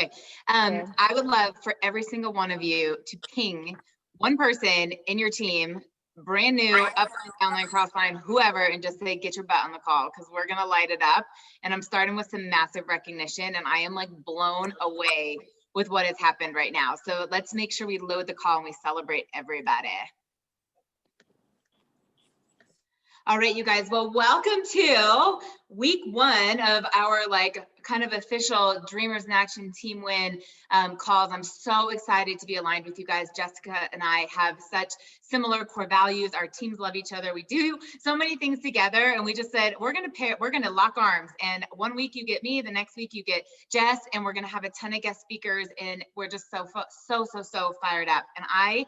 Okay. Okay. I would love for every single one of you to ping one person in your team, brand new, upline, downline, crossline, whoever, and just say, get your butt on the call, because we're going to light it up. And I'm starting with some massive recognition, and I am like blown away with what has happened right now. So let's make sure we load the call and we celebrate everybody. All right, you guys. Well, welcome to week one of our like kind of official Dreamers in Action Team Win calls. I'm so excited to be aligned with you guys. Jessica and I have such similar core values. Our teams love each other. We do so many things together, and we just said we're gonna lock arms. And one week you get me, the next week you get Jess, and we're gonna have a ton of guest speakers, and we're just so fired up. And I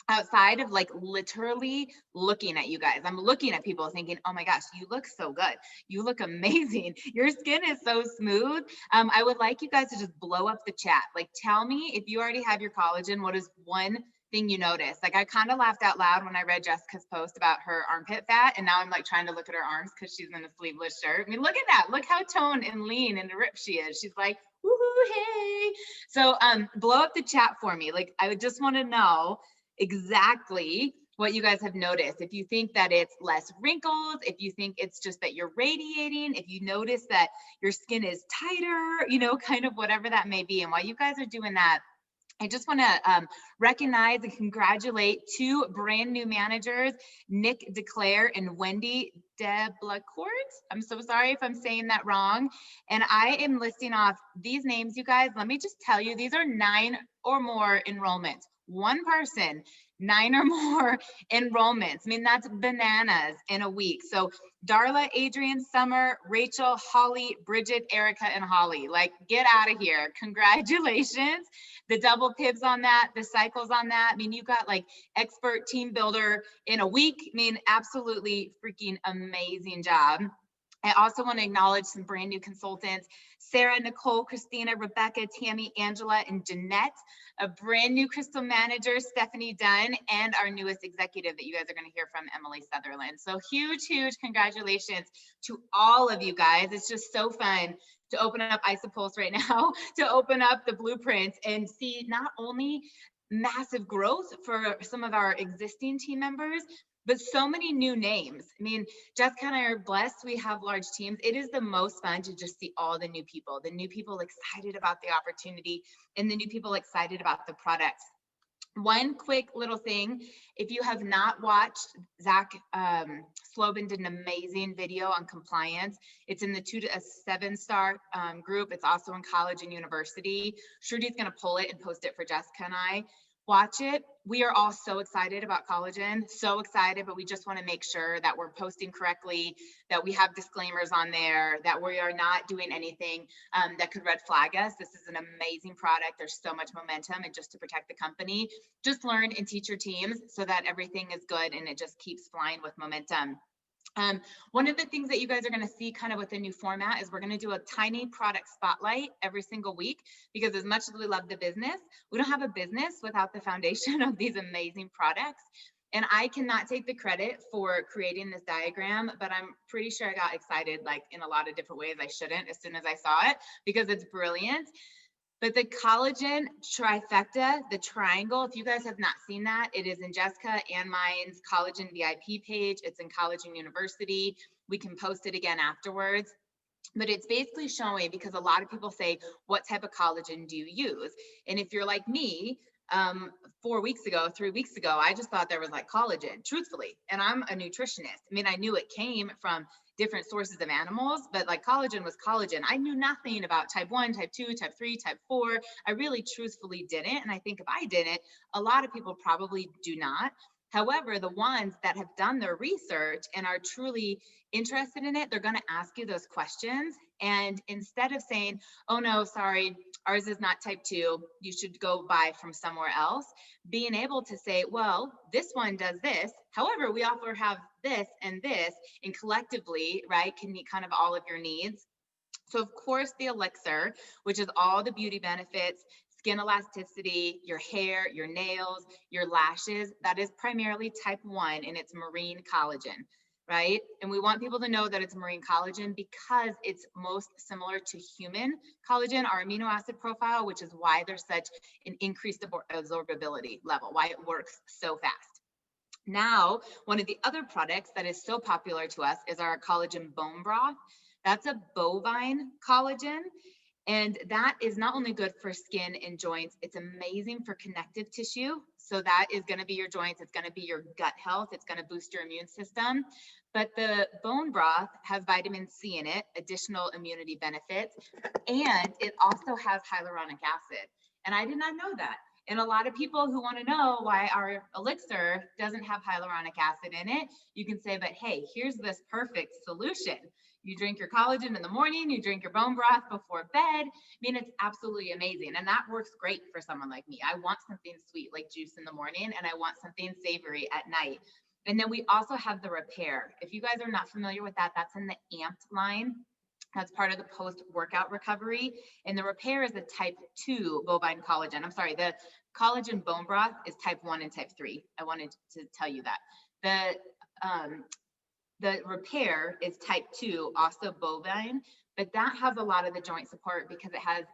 outside of like literally looking at you guys, I'm looking at people thinking, oh my gosh, you look so good. You look amazing. Your skin is so smooth. I would like you guys to just blow up the chat. Like, tell me if you already have your collagen, what is one thing you notice? Like, I kind of laughed out loud when I read Jessica's post about her armpit fat, and now I'm like trying to look at her arms because she's in a sleeveless shirt. I mean, look at that. Look how toned and lean and ripped she is. She's like, woohoo, hey. So blow up the chat for me. Like, I would just want to know exactly what you guys have noticed. If you think that it's less wrinkles, if you think it's just that you're radiating, if you notice that your skin is tighter, you know, kind of whatever that may be. And while you guys are doing that, I just want to recognize and congratulate two brand new managers, Nick DeClaire and Wendy Deblacourt. I'm so sorry if I'm saying that wrong. And I am listing off these names, you guys. Let me just tell you, these are 9 or more enrollments. One person, 9 or more enrollments. I mean, that's bananas in a week. So Darla, Adrian, Summer, Rachel, Holly, Bridget, Erica, and Holly, like, get out of here. Congratulations. The double pibs on that, the cycles on that. I mean, you got like expert team builder in a week. I mean, absolutely freaking amazing job. I also want to acknowledge some brand new consultants, Sarah, Nicole, Christina, Rebecca, Tammy, Angela, and Jeanette, a brand new crystal manager, Stephanie Dunn, and our newest executive that you guys are going to hear from, Emily Sutherland. So huge congratulations to all of you guys. It's just so fun to open up Isopulse right now, to open up the blueprints and see not only massive growth for some of our existing team members, but so many new names. I mean, Jessica and I are blessed. We have large teams. It is the most fun to just see all the new people excited about the opportunity, and the new people excited about the products. One quick little thing, if you have not watched, Zach Slobin did an amazing video on compliance. It's in the 2 to 7-star group. It's also in college and university. Shruti's gonna pull it and post it for Jessica and I. Watch it. We are all so excited about collagen, so excited, but we just want to make sure that we're posting correctly, that we have disclaimers on there, that we are not doing anything that could red flag us. This is an amazing product. There's so much momentum, and just to protect the company, just learn and teach your teams so that everything is good and it just keeps flying with momentum. One of the things that you guys are going to see kind of with the new format is we're going to do a tiny product spotlight every single week, because as much as we love the business, we don't have a business without the foundation of these amazing products. And I cannot take the credit for creating this diagram, but I'm pretty sure I got excited like in a lot of different ways I shouldn't as soon as I saw it, because it's brilliant. But the collagen trifecta, the triangle, if you guys have not seen that, it is in Jessica and mine's collagen VIP page. It's in Collagen University. We can post it again afterwards. But it's basically showing, because a lot of people say, what type of collagen do you use? And if you're like me, 3 weeks ago, I just thought there was like collagen, truthfully. And I'm a nutritionist. I mean, I knew it came from different sources of animals, but like collagen was collagen. I knew nothing about type 1, type 2, type 3, type 4. I really truthfully didn't. And I think if I didn't, a lot of people probably do not. However, the ones that have done their research and are truly interested in it, they're going to ask you those questions. And instead of saying, oh no, sorry, ours is not type 2, you should go buy from somewhere else, being able to say, well, this one does this. However, we also have this, and collectively, right, can meet kind of all of your needs. So of course, the elixir, which is all the beauty benefits, skin elasticity, your hair, your nails, your lashes, that is primarily type 1, and it's marine collagen. right? And we want people to know that it's marine collagen because it's most similar to human collagen, our amino acid profile, which is why there's such an increased absorbability level, why it works so fast. Now, one of the other products that is so popular to us is our collagen bone broth. That's a bovine collagen. And that is not only good for skin and joints, it's amazing for connective tissue. So that is going to be your joints, it's going to be your gut health, it's going to boost your immune system. But the bone broth has vitamin C in it, additional immunity benefits, and it also has hyaluronic acid. And I did not know that. And a lot of people who want to know why our elixir doesn't have hyaluronic acid in it, you can say, but hey, here's this perfect solution. You drink your collagen in the morning, you drink your bone broth before bed. I mean, it's absolutely amazing. And that works great for someone like me. I want something sweet like juice in the morning, and I want something savory at night. And then we also have the repair. If you guys are not familiar with that, that's in the Amped line. That's part of the post-workout recovery. And the repair is the type 2 bovine collagen. I'm sorry, the collagen bone broth is type 1 and type 3. I wanted to tell you that. The repair is type 2, also bovine, but that has a lot of the joint support because it has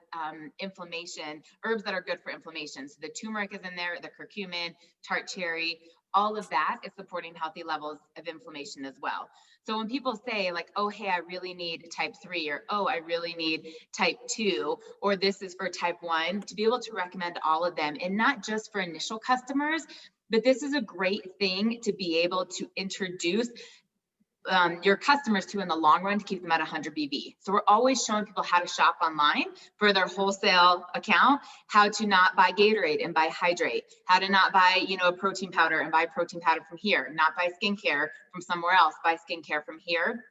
inflammation, herbs that are good for inflammation. So the turmeric is in there, the curcumin, tart cherry, all of that is supporting healthy levels of inflammation as well. So when people say like, oh, hey, I really need type 3, or oh, I really need type 2, or this is for type 1, to be able to recommend all of them, and not just for initial customers, but this is a great thing to be able to introduce your customers to in the long run to keep them at 100 BV. So we're always showing people how to shop online for their wholesale account, how to not buy Gatorade and buy Hydrate, how to not buy, a protein powder and buy protein powder from here, not buy skincare from somewhere else, buy skincare from here.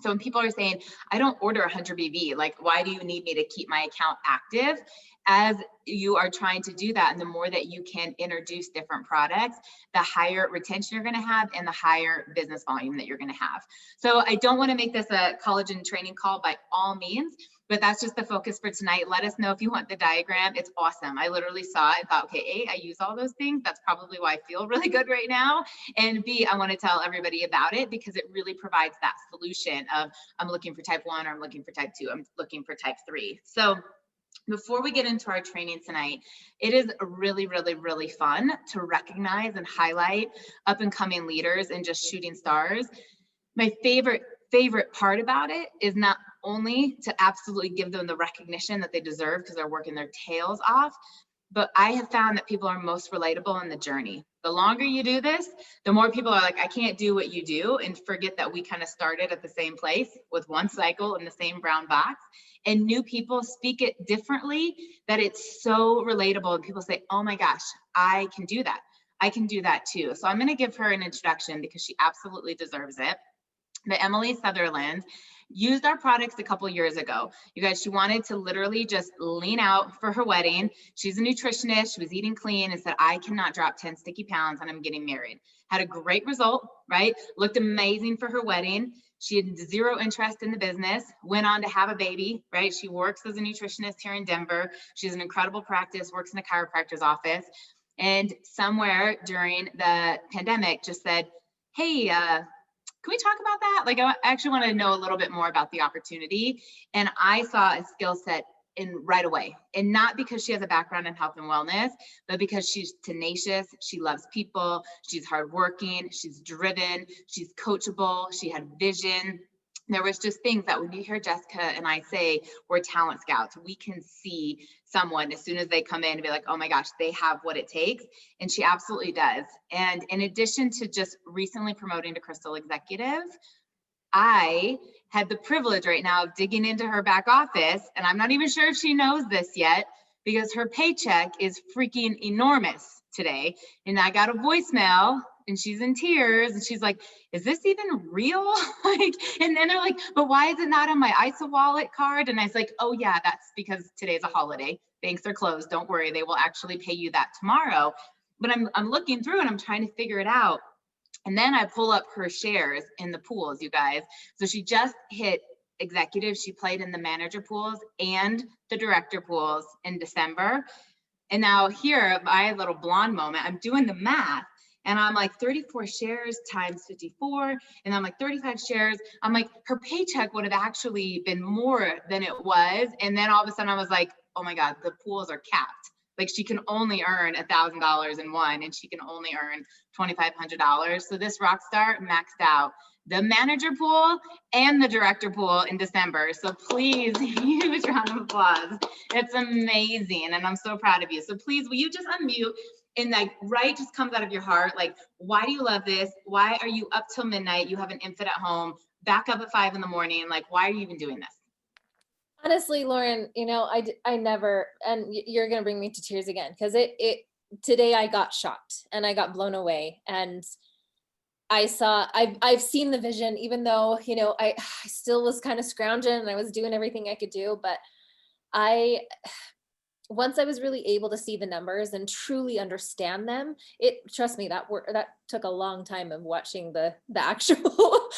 So when people are saying, I don't order 100 BV, like, why do you need me to keep my account active? As you are trying to do that, and the more that you can introduce different products, the higher retention you're going to have and the higher business volume that you're going to have. So I don't want to make this a collagen training call by all means, but that's just the focus for tonight. Let us know if you want the diagram. It's awesome. I literally saw it and thought, okay, A, I use all those things. That's probably why I feel really good right now. And B, I want to tell everybody about it because it really provides that solution of I'm looking for type 1, or I'm looking for type 2, I'm looking for type 3. So before we get into our training tonight, it is really, really, really fun to recognize and highlight up and coming leaders and just shooting stars. My favorite part about it is not only to absolutely give them the recognition that they deserve because they're working their tails off, but I have found that people are most relatable in the journey. The longer you do this, the more people are like, I can't do what you do, and forget that we kind of started at the same place with one cycle in the same brown box. And new people speak it differently, that it's so relatable. And people say, oh my gosh, I can do that. I can do that too. So I'm going to give her an introduction because she absolutely deserves it. But Emily Sutherland used our products a couple years ago. You guys, she wanted to literally just lean out for her wedding. She's a nutritionist. She was eating clean and said, I cannot drop 10 sticky pounds and I'm getting married. Had a great result, right? Looked amazing for her wedding. She had zero interest in the business, went on to have a baby, right? She works as a nutritionist here in Denver. She has an incredible practice, works in a chiropractor's office. And somewhere during the pandemic just said, hey, can we talk about that? Like, I actually want to know a little bit more about the opportunity. And I saw a skill set in right away, and not because she has a background in health and wellness, but because she's tenacious. She loves people. She's hardworking. She's driven. She's coachable. She had vision. There was just things that when you hear Jessica and I say we're talent scouts, we can see someone as soon as they come in and be like, oh my gosh, they have what it takes. And she absolutely does. And in addition to just recently promoting to Crystal Executive, I had the privilege right now of digging into her back office, and I'm not even sure if she knows this yet because her paycheck is freaking enormous today. And I got a voicemail and she's in tears and she's like, is this even real? And then they're like, but why is it not on my ISA wallet card? And I was like, oh yeah, that's because today's a holiday. Banks are closed. Don't worry. They will actually pay you that tomorrow. But I'm looking through and I'm trying to figure it out. And then I pull up her shares in the pools, you guys. So she just hit executive. She played in the manager pools and the director pools in December. And now here, my little blonde moment, I'm doing the math. And I'm like, 34 shares times 54. And I'm like, 35 shares. I'm like, her paycheck would have actually been more than it was. And then all of a sudden I was like, oh my God, the pools are capped. Like she can only earn $1,000 in one, and she can only earn $2,500. So this rock star maxed out the manager pool and the director pool in December. So please, huge round of applause. It's amazing. And I'm so proud of you. So please, will you just unmute and like, right, just comes out of your heart. Like, why do you love this? Why are you up till midnight? You have an infant at home, back up at 5 a.m. Like, why are you even doing this? Honestly, Lauren, I never, and you're going to bring me to tears again, because today I got shocked and I got blown away, and I've seen the vision, even though, I still was kind of scrounging and I was doing everything I could do. But once I was really able to see the numbers and truly understand them, trust me, that took a long time of watching the actual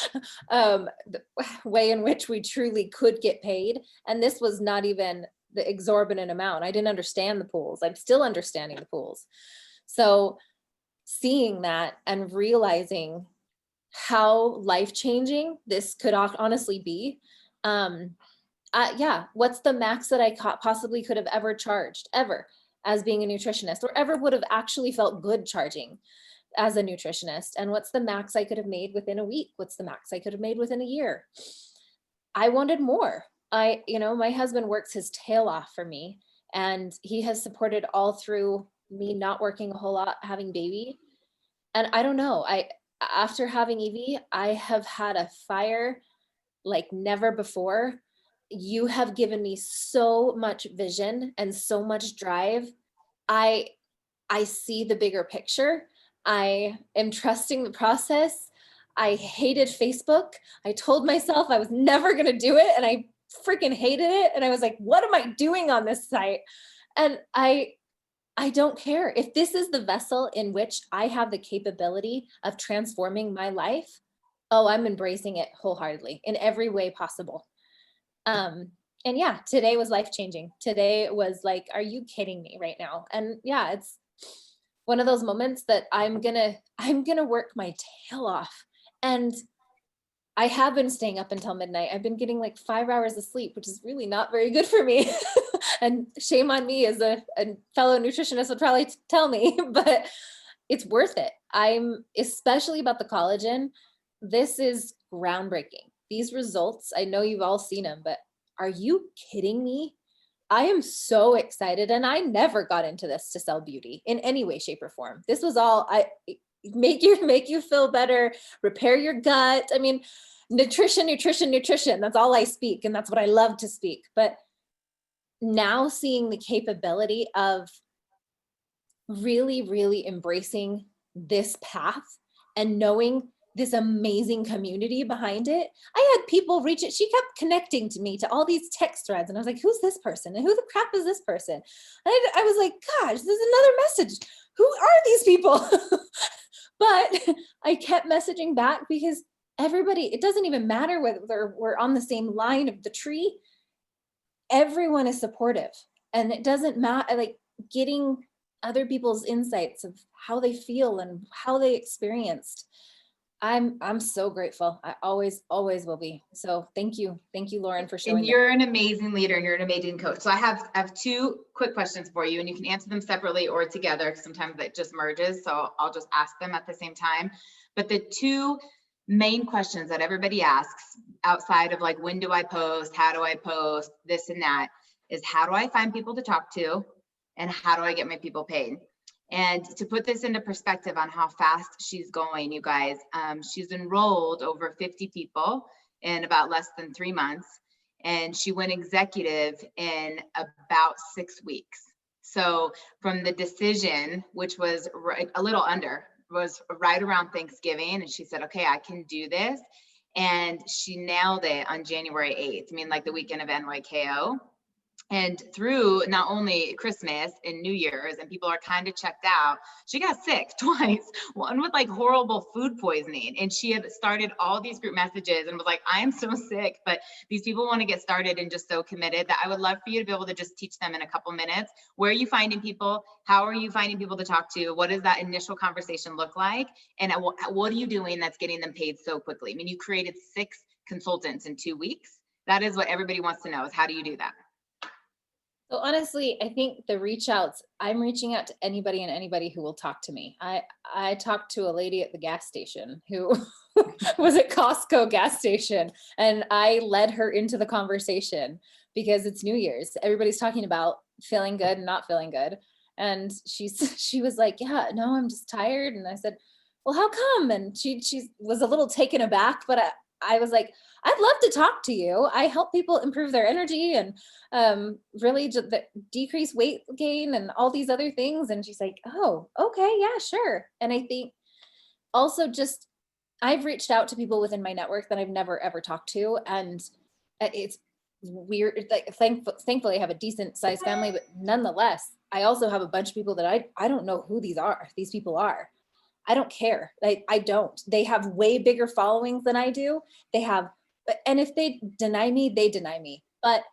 the way in which we truly could get paid. And this was not even the exorbitant amount. I didn't understand the pools. I'm still understanding the pools. So seeing that and realizing how life-changing this could honestly be, yeah, what's the max that I possibly could have ever charged ever as being a nutritionist, or ever would have actually felt good charging as a nutritionist? And what's the max I could have made within a week? What's the max I could have made within a year? I wanted more. My husband works his tail off for me, and he has supported all through me not working a whole lot, having baby. And I don't know, after having Evie, I have had a fire like never before. You have given me so much vision and so much drive. I see the bigger picture. I am trusting the process. I hated Facebook. I told myself I was never going to do it, and I freaking hated it. And I was like, what am I doing on this site? And I don't care. If this is the vessel in which I have the capability of transforming my life, oh, I'm embracing it wholeheartedly in every way possible. And yeah, today was life-changing. Today was like, are you kidding me right now? And yeah, it's one of those moments that I'm gonna work my tail off. And I have been staying up until midnight. I've been getting like 5 hours of sleep, which is really not very good for me. And shame on me, as a fellow nutritionist would probably tell me, but it's worth it. I'm especially about the collagen. This is groundbreaking. These results, I know you've all seen them, but are you kidding me? I am so excited. And I never got into this to sell beauty in any way, shape, or form. This was all make you feel better, repair your gut. I mean, nutrition. That's all I speak. And that's what I love to speak. But now seeing the capability of really, really embracing this path and knowing this amazing community behind it. I had people reach it. She kept connecting to me to all these text threads. And I was like, who's this person? And who the crap is this person? And I was like, gosh, there's another message. Who are these people? But I kept messaging back, because everybody, it doesn't even matter whether we're on the same line of the tree. Everyone is supportive. And it doesn't matter, like, getting other people's insights of how they feel and how they experienced. I'm so grateful. I always will be. So thank you, Lauren, for showing. And you're an amazing leader, and you're an amazing coach. So I have 2 quick questions for you, and you can answer them separately or together, because sometimes it just merges. So I'll just ask them at the same time. But the 2 main questions that everybody asks, outside of like, when do I post, how do I post, this and that, is how do I find people to talk to, and how do I get my people paid? And to put this into perspective on how fast she's going, you guys, she's enrolled over 50 people in about less than 3 months, and she went executive in about 6 weeks. So from the decision, which was a little under, was right around Thanksgiving, and she said, okay, I can do this. And she nailed it on January 8th. I mean, like the weekend of NYKO. And through not only Christmas and New Year's, and people are kind of checked out, she got sick twice, one with like horrible food poisoning. And she had started all these group messages and was like, I am so sick, but these people want to get started and just so committed that I would love for you to be able to just teach them in a couple minutes. Where are you finding people? How are you finding people to talk to? What does that initial conversation look like? And what are you doing that's getting them paid so quickly? I mean, you created 6 consultants in 2 weeks. That is what everybody wants to know, is how do you do that? So honestly, I think the reach outs, I'm reaching out to anybody and anybody who will talk to me. I talked to a lady at the gas station who was at Costco gas station, and I led her into the conversation because it's New Year's. Everybody's talking about feeling good and not feeling good. And she was like, yeah, no, I'm just tired. And I said, well, how come? And she was a little taken aback, but I was like, I'd love to talk to you. I help people improve their energy and really decrease weight gain and all these other things. And she's like, oh, okay, yeah, sure. And I think also just, I've reached out to people within my network that I've never ever talked to. And it's weird. Like, thankfully I have a decent sized family, but nonetheless, I also have a bunch of people that I don't know who these people are. I don't care. I don't. They have way bigger followings than I do. And if they deny me, they deny me. But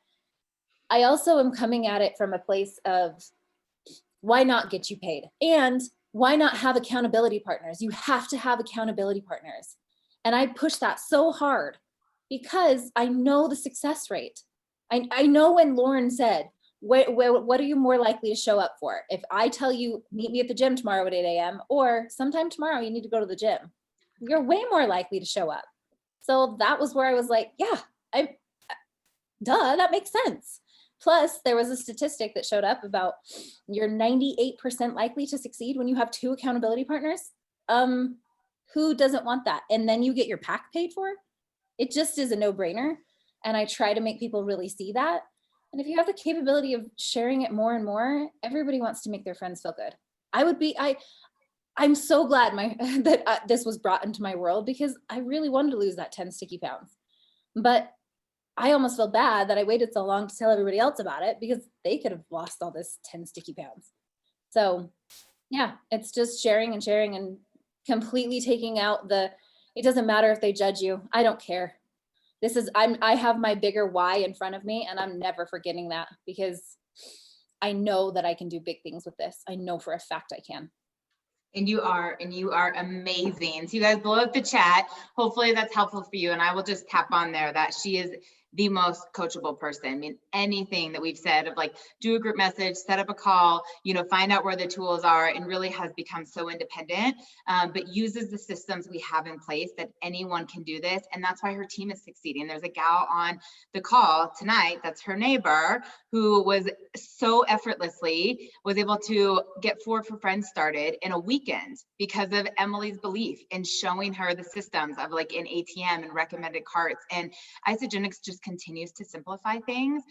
I also am coming at it from a place of, why not get you paid? And why not have accountability partners? You have to have accountability partners. And I push that so hard because I know the success rate. I know when Lauren said, what are you more likely to show up for? If I tell you, meet me at the gym tomorrow at 8 a.m. or sometime tomorrow, you need to go to the gym, you're way more likely to show up. So that was where I was like, yeah, that makes sense. Plus, there was a statistic that showed up about you're 98% likely to succeed when you have 2 accountability partners. Who doesn't want that? And then you get your pack paid for. It just is a no-brainer. And I try to make people really see that. And if you have the capability of sharing it more and more, everybody wants to make their friends feel good. I'm so glad that this was brought into my world, because I really wanted to lose that 10 sticky pounds. But I almost feel bad that I waited so long to tell everybody else about it, because they could have lost all this 10 sticky pounds. So yeah, it's just sharing and completely taking out it doesn't matter if they judge you. I don't care. I have my bigger why in front of me, and I'm never forgetting that, because I know that I can do big things with this. I know for a fact I can. And you are amazing. So you guys blow up the chat. Hopefully that's helpful for you. And I will just tap on there that she is the most coachable person. I mean, anything that we've said of like, do a group message, set up a call, find out where the tools are, and really has become so independent, but uses the systems we have in place that anyone can do this. And that's why her team is succeeding. There's a gal on the call tonight, that's her neighbor, who was so effortlessly was able to get Four for Friends started in a weekend because of Emily's belief in showing her the systems of like an ATM and recommended carts. And Isagenix just continues to simplify things.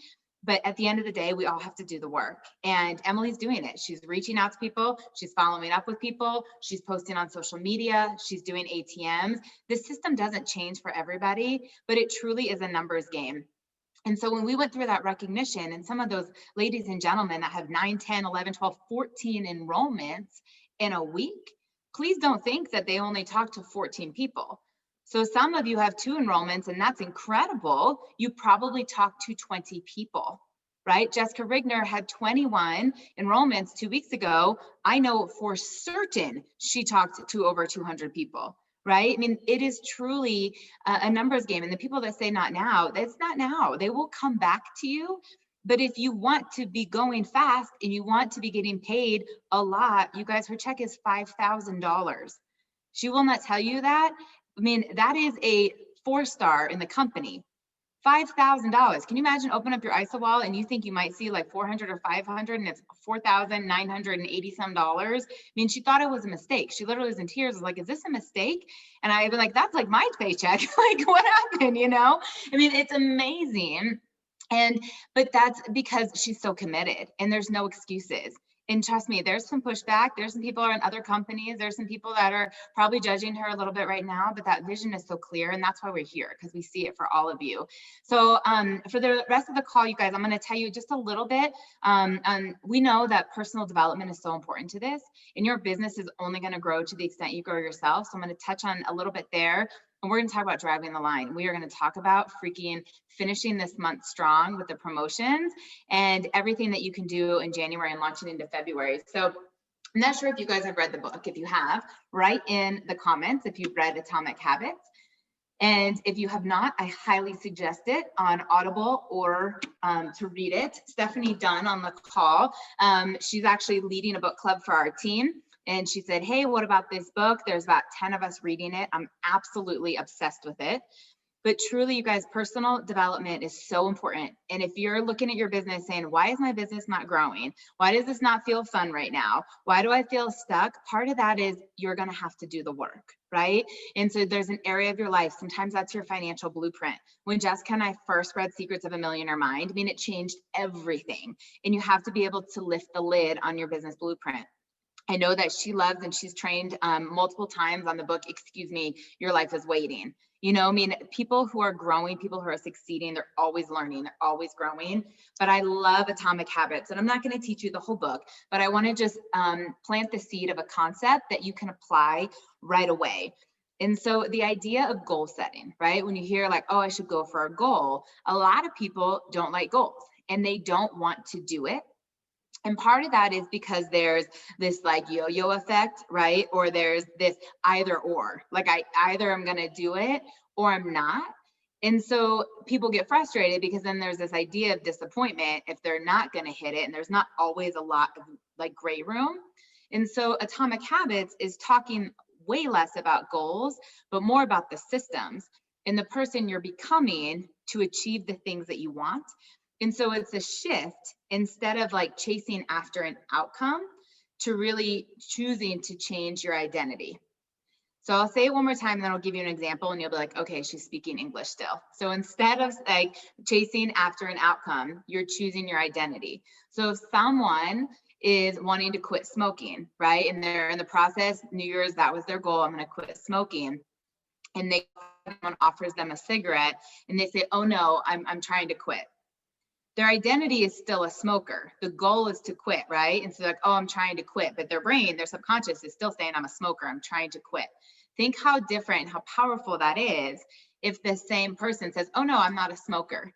But at the end of the day, we all have to do the work. And Emily's doing it. She's reaching out to people. She's following up with people. She's posting on social media. She's doing ATMs. This system doesn't change for everybody, but it truly is a numbers game. And so when we went through that recognition, and some of those ladies and gentlemen that have 9, 10, 11, 12, 14 enrollments in a week, please don't think that they only talk to 14 people. So some of you have 2 enrollments, and that's incredible. You probably talked to 20 people, right? Jessica Rigner had 21 enrollments 2 weeks ago. I know for certain she talked to over 200 people. Right? I mean, it is truly a numbers game. And the people that say not now, that's not now. They will come back to you. But if you want to be going fast and you want to be getting paid a lot, you guys, her check is $5,000. She will not tell you that. I mean, that is a 4-star in the company. $5,000. Can you imagine open up your ISA wallet and you think you might see like 400 or 500 and it's $4,980 some dollars? I mean, she thought it was a mistake. She literally was in tears, was like, is this a mistake? And I've been like, that's like my paycheck. Like, what happened? I mean, it's amazing. But that's because she's so committed, and there's no excuses. And trust me, there's some pushback. There's some people in other companies. There's some people that are probably judging her a little bit right now, but that vision is so clear. And that's why we're here, because we see it for all of you. So for the rest of the call, you guys, I'm going to tell you just a little bit. We know that personal development is so important to this, and your business is only going to grow to the extent you grow yourself. So I'm going to touch on a little bit there. And we're going to talk about driving the line. We are going to talk about freaking finishing this month strong with the promotions and everything that you can do in January and launching into February. So I'm not sure if you guys have read the book. If you have, write in the comments if you've read Atomic Habits. And if you have not, I highly suggest it on Audible or to read it. Stephanie Dunn on the call, she's actually leading a book club for our team. And she said, hey, what about this book? There's about 10 of us reading it. I'm absolutely obsessed with it. But truly, you guys, personal development is so important. And if you're looking at your business saying, why is my business not growing? Why does this not feel fun right now? Why do I feel stuck? Part of that is you're going to have to do the work, right? And so there's an area of your life. Sometimes that's your financial blueprint. When Jessica and I first read Secrets of a Millionaire Mind, I mean, it changed everything. And you have to be able to lift the lid on your business blueprint. I know that she loves and she's trained multiple times on the book, Excuse Me, Your Life is Waiting. You know, I mean, people who are growing, people who are succeeding, they're always learning, they're always growing. But I love Atomic Habits, and I'm not going to teach you the whole book, but I want to just plant the seed of a concept that you can apply right away. And so the idea of goal setting, right? When you hear like, oh, I should go for a goal, a lot of people don't like goals and they don't want to do it. And part of that is because there's this like yo-yo effect, right? Or there's this either or, like either I'm going to do it or I'm not. And so people get frustrated because then there's this idea of disappointment if they're not going to hit it. And there's not always a lot of like gray room. And so Atomic Habits is talking way less about goals, but more about the systems and the person you're becoming to achieve the things that you want. And so it's a shift, instead of like chasing after an outcome, to really choosing to change your identity. So I'll say it one more time, and then I'll give you an example and you'll be like, okay, she's speaking English still. So instead of like chasing after an outcome, you're choosing your identity. So if someone is wanting to quit smoking, right? And they're in the process, New Year's, that was their goal, I'm going to quit smoking. And someone offers them a cigarette and they say, oh no, I'm trying to quit. Their identity is still a smoker. The goal is to quit, right? And so like, oh, I'm trying to quit, but their brain, their subconscious is still saying, I'm a smoker, I'm trying to quit. Think how different, how powerful that is if the same person says, oh no, I'm not a smoker.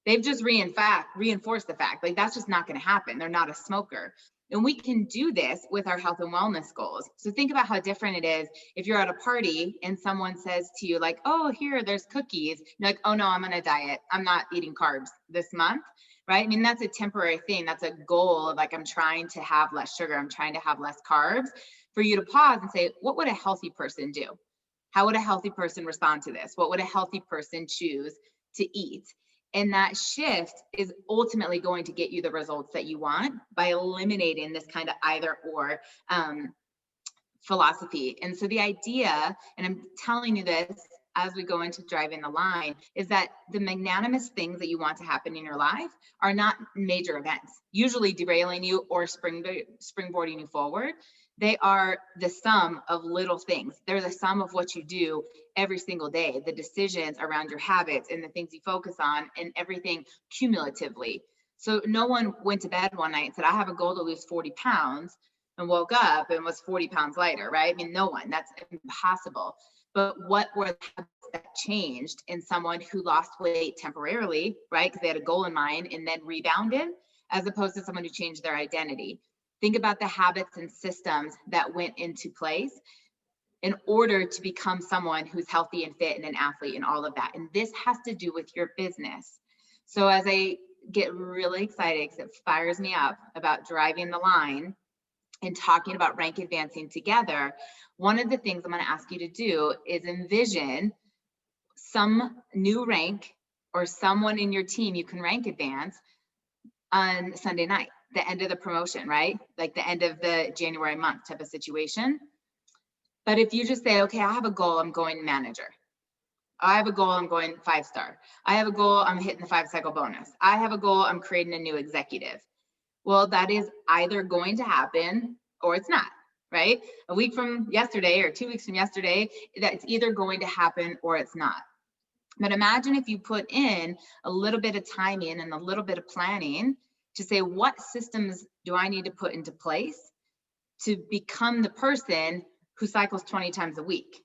They've just reinforced the fact, like that's just not gonna happen. They're not a smoker. And we can do this with our health and wellness goals. So think about how different it is if you're at a party and someone says to you like, oh, here, there's cookies. You're like, oh no, I'm on a diet. I'm not eating carbs this month, right? I mean, that's a temporary thing. That's a goal of like, I'm trying to have less sugar. I'm trying to have less carbs. For you to pause and say, what would a healthy person do? How would a healthy person respond to this? What would a healthy person choose to eat? And that shift is ultimately going to get you the results that you want by eliminating this kind of either or philosophy. And so the idea, and I'm telling you this as we go into driving the line, is that the magnanimous things that you want to happen in your life are not major events, usually derailing you or springboarding you forward. They are the sum of little things. They're the sum of what you do every single day, the decisions around your habits and the things you focus on and everything cumulatively. So no one went to bed one night and said, I have a goal to lose 40 pounds and woke up and was 40 pounds lighter, right? I mean, no one, that's impossible. But what were the habits that changed in someone who lost weight temporarily, right? Because they had a goal in mind and then rebounded, as opposed to someone who changed their identity. Think about the habits and systems that went into place in order to become someone who's healthy and fit and an athlete and all of that. And this has to do with your business. So as I get really excited, because it fires me up about driving the line and talking about rank advancing together, one of the things I'm going to ask you to do is envision some new rank or someone in your team you can rank advance on Sunday night, the end of the promotion, right? Like the end of the January month type of situation. But if you just say, okay, I have a goal, I'm going manager. I have a goal, I'm going 5-star. I have a goal, I'm hitting the 5-cycle bonus. I have a goal, I'm creating a new executive. Well, that is either going to happen or it's not, right? A week from yesterday or 2 weeks from yesterday, that's either going to happen or it's not. But imagine if you put in a little bit of timing and a little bit of planning to say, what systems do I need to put into place to become the person who cycles 20 times a week?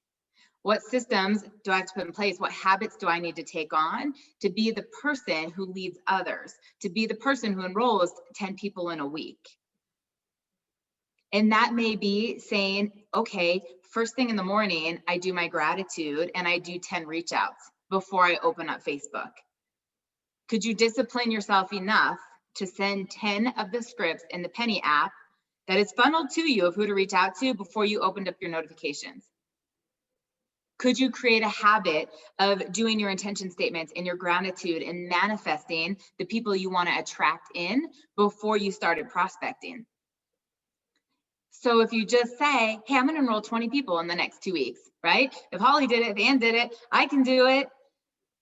What systems do I have to put in place? What habits do I need to take on to be the person who leads others, to be the person who enrolls 10 people in a week? And that may be saying, okay, first thing in the morning, I do my gratitude and I do 10 reach outs before I open up Facebook. Could you discipline yourself enough to send 10 of the scripts in the Penny app that is funneled to you of who to reach out to before you opened up your notifications? Could you create a habit of doing your intention statements and your gratitude and manifesting the people you want to attract in before you started prospecting? So if you just say, hey, I'm going to enroll 20 people in the next 2 weeks, right? If Holly did it, if Ann did it, I can do it.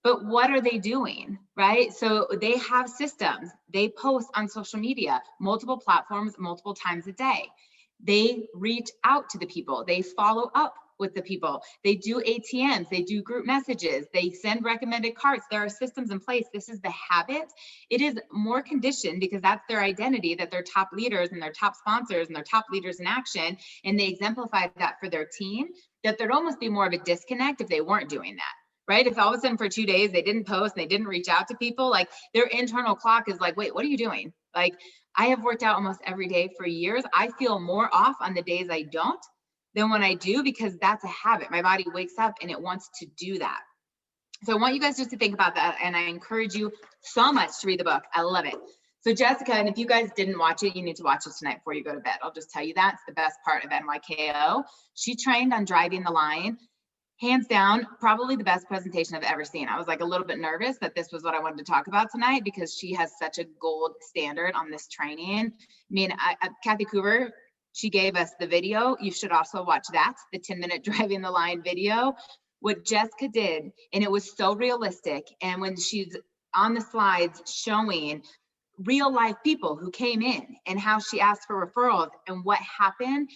But what are they doing, right? So they have systems. They post on social media, multiple platforms, multiple times a day. They reach out to the people. They follow up with the people. They do ATMs. They do group messages. They send recommended carts. There are systems in place. This is the habit. It is more conditioned because that's their identity, that they're top leaders and they're top sponsors and they're top leaders in action. And they exemplify that for their team, that there'd almost be more of a disconnect if they weren't doing that. Right? If all of a sudden for 2 days they didn't post, they didn't reach out to people, like their internal clock is like, wait, what are you doing? Like, I have worked out almost every day for years. I feel more off on the days I don't than when I do, because that's a habit. My body wakes up and it wants to do that. So I want you guys just to think about that. And I encourage you so much to read the book. I love it. So Jessica, and if you guys didn't watch it, you need to watch it tonight before you go to bed. I'll just tell you that. It's the best part of NYKO. She trained on Driving the Line. Hands down, probably the best presentation I've ever seen. I was like a little bit nervous that this was what I wanted to talk about tonight because she has such a gold standard on this training. I mean, Kathy Cooper, she gave us the video. You should also watch that, the 10-minute Driving the Line video. What Jessica did, and it was so realistic. And when she's on the slides showing real life people who came in and how she asked for referrals and what happened,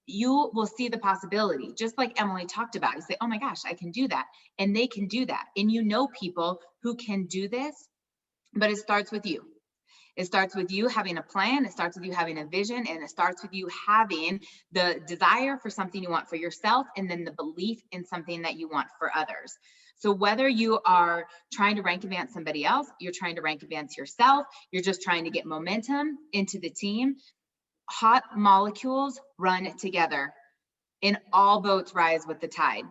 you will see the possibility, just like Emily talked about. You say, oh my gosh, I can do that. And they can do that. And you know people who can do this, but it starts with you. It starts with you having a plan. It starts with you having a vision, and it starts with you having the desire for something you want for yourself, and then the belief in something that you want for others. So whether you are trying to rank advance somebody else, you're trying to rank advance yourself, you're just trying to get momentum into the team, hot molecules run together and all boats rise with the tide.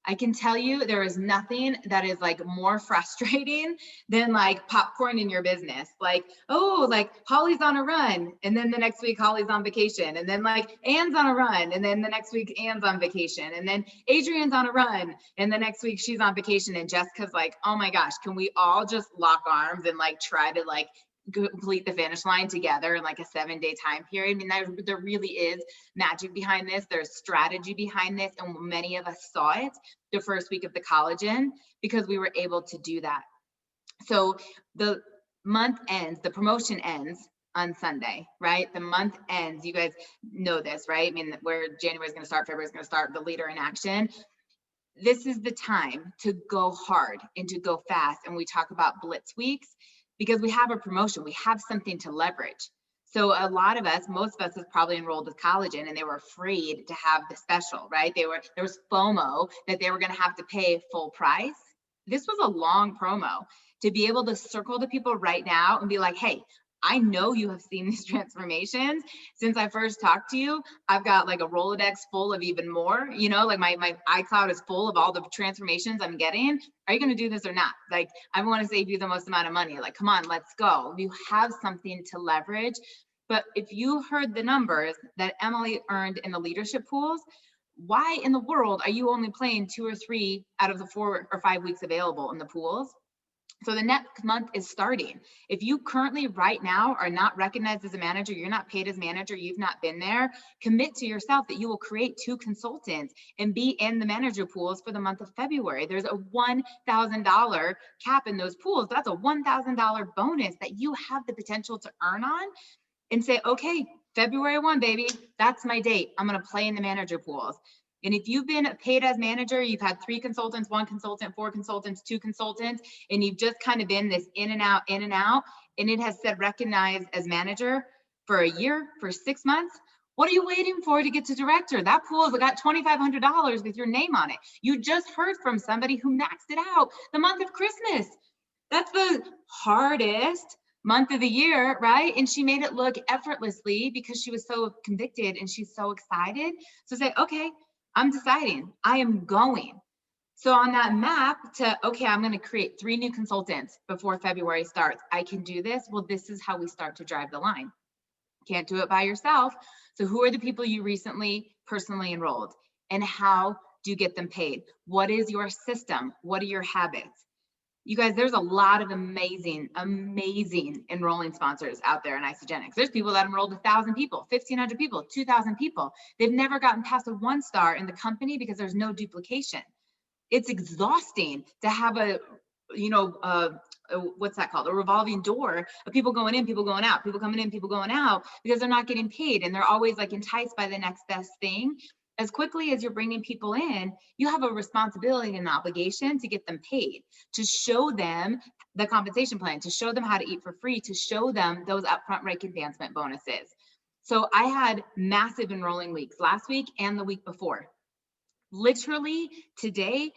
I can tell you there is nothing that is like more frustrating than like popcorn in your business. Like, oh, like Holly's on a run. And then the next week, Holly's on vacation. And then like Ann's on a run. And then the next week, Ann's on vacation. And then Adrian's on a run. And the next week she's on vacation. And Jessica's like, oh my gosh, can we all just lock arms and like try to like complete the finish line together in like a 7-day time period? I mean, there really is magic behind this. There's strategy behind this. And many of us saw it the first week of the collagen because we were able to do that. So the month ends, the promotion ends on Sunday, right? The month ends, you guys know this, right? I mean, where January is going to start, February is going to start, the leader in action. This is the time to go hard and to go fast. And we talk about blitz weeks because we have a promotion, we have something to leverage. So a lot of us, most of us have probably enrolled with collagen and they were afraid to have the special, right? There was FOMO that they were going to have to pay full price. This was a long promo to be able to circle the people right now and be like, hey, I know you have seen these transformations since I first talked to you. I've got like a Rolodex full of even more, you know, like my iCloud is full of all the transformations I'm getting. Are you going to do this or not? Like, I want to save you the most amount of money. Like, come on, let's go. You have something to leverage. But if you heard the numbers that Emily earned in the leadership pools, why in the world are you only playing 2 or 3 out of the 4 or 5 weeks available in the pools? So the next month is starting. If you currently right now are not recognized as a manager, you're not paid as manager, you've not been there, commit to yourself that you will create 2 consultants and be in the manager pools for the month of February. There's a $1,000 cap in those pools. That's a $1,000 bonus that you have the potential to earn on and say, okay, February 1, baby, that's my date. I'm going to play in the manager pools. And if you've been paid as manager, you've had 3 consultants, 1 consultant, 4 consultants, 2 consultants, and you've just kind of been this in and out, and it has said recognized as manager for a year, for 6 months, what are you waiting for to get to director? That pool has got $2,500 with your name on it. You just heard from somebody who maxed it out the month of Christmas. That's the hardest month of the year, right? And she made it look effortlessly because she was so convicted and she's so excited. So say, okay, I'm deciding, I am going. So on that map to, okay, I'm going to create 3 new consultants before February starts. I can do this. Well, this is how we start to drive the line. Can't do it by yourself. So who are the people you recently personally enrolled, and how do you get them paid? What is your system? What are your habits? You guys, there's a lot of amazing enrolling sponsors out there in Isagenix. There's people that enrolled 1,000 people, 1,500 people, 2,000 people. They've never gotten past a 1-star in the company because there's no duplication. It's exhausting to have what's that called? A revolving door of people going in, people going out, people coming in, people going out, because they're not getting paid. And they're always like enticed by the next best thing. As quickly as you're bringing people in, you have a responsibility and an obligation to get them paid, to show them the compensation plan, to show them how to eat for free, to show them those upfront rank advancement bonuses. So I had massive enrolling weeks last week and the week before. Literally today,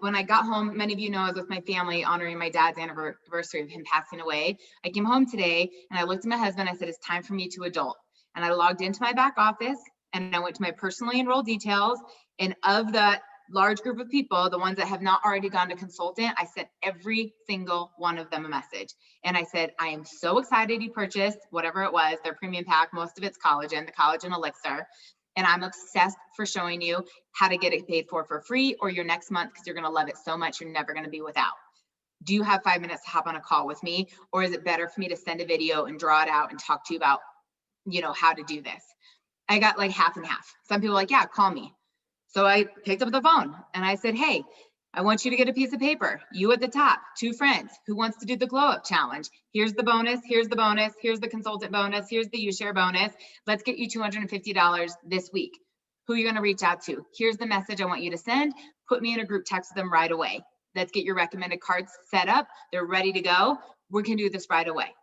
when I got home, many of you know I was with my family honoring my dad's anniversary of him passing away. I came home today and I looked at my husband. I said, it's time for me to adult. And I logged into my back office and I went to my personally enrolled details. And of that large group of people, the ones that have not already gone to consultant, I sent every single one of them a message. And I said, I am so excited you purchased whatever it was, their premium pack, most of it's collagen, the collagen elixir. And I'm obsessed for showing you how to get it paid for free or your next month, because you're going to love it so much you're never going to be without. Do you have 5 minutes to hop on a call with me? Or is it better for me to send a video and draw it out and talk to you about, how to do this? I got like half and half. Some people are like, yeah, call me. So I picked up the phone and I said, hey, I want you to get a piece of paper. You at the top, 2 friends. Who wants to do the glow up challenge? Here's the bonus. Here's the bonus. Here's the consultant bonus. Here's the U-Share bonus. Let's get you $250 this week. Who are you going to reach out to? Here's the message I want you to send. Put me in a group text with them right away. Let's get your recommended cards set up. They're ready to go. We can do this right away.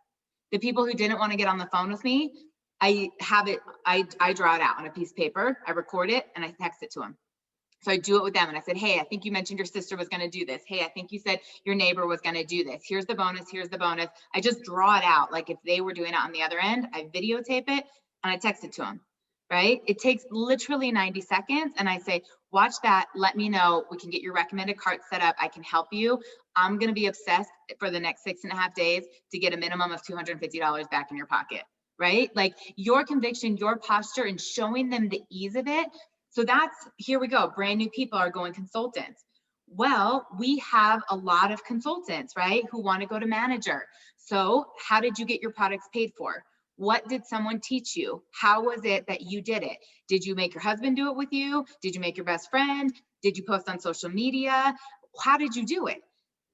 The people who didn't want to get on the phone with me, I have it. I draw it out on a piece of paper. I record it and I text it to them. So I do it with them and I said, hey, I think you mentioned your sister was going to do this. Hey, I think you said your neighbor was going to do this. Here's the bonus. Here's the bonus. I just draw it out. Like if they were doing it on the other end, I videotape it and I text it to them, right? It takes literally 90 seconds. And I say, watch that. Let me know. We can get your recommended cart set up. I can help you. I'm going to be obsessed for the next 6.5 days to get a minimum of $250 back in your pocket, right? Like your conviction, your posture, and showing them the ease of it. So that's, here we go. Brand new people are going consultants. Well, we have a lot of consultants, right, who want to go to manager. So how did you get your products paid for? What did someone teach you? How was it that you did it? Did you make your husband do it with you? Did you make your best friend? Did you post on social media? How did you do it?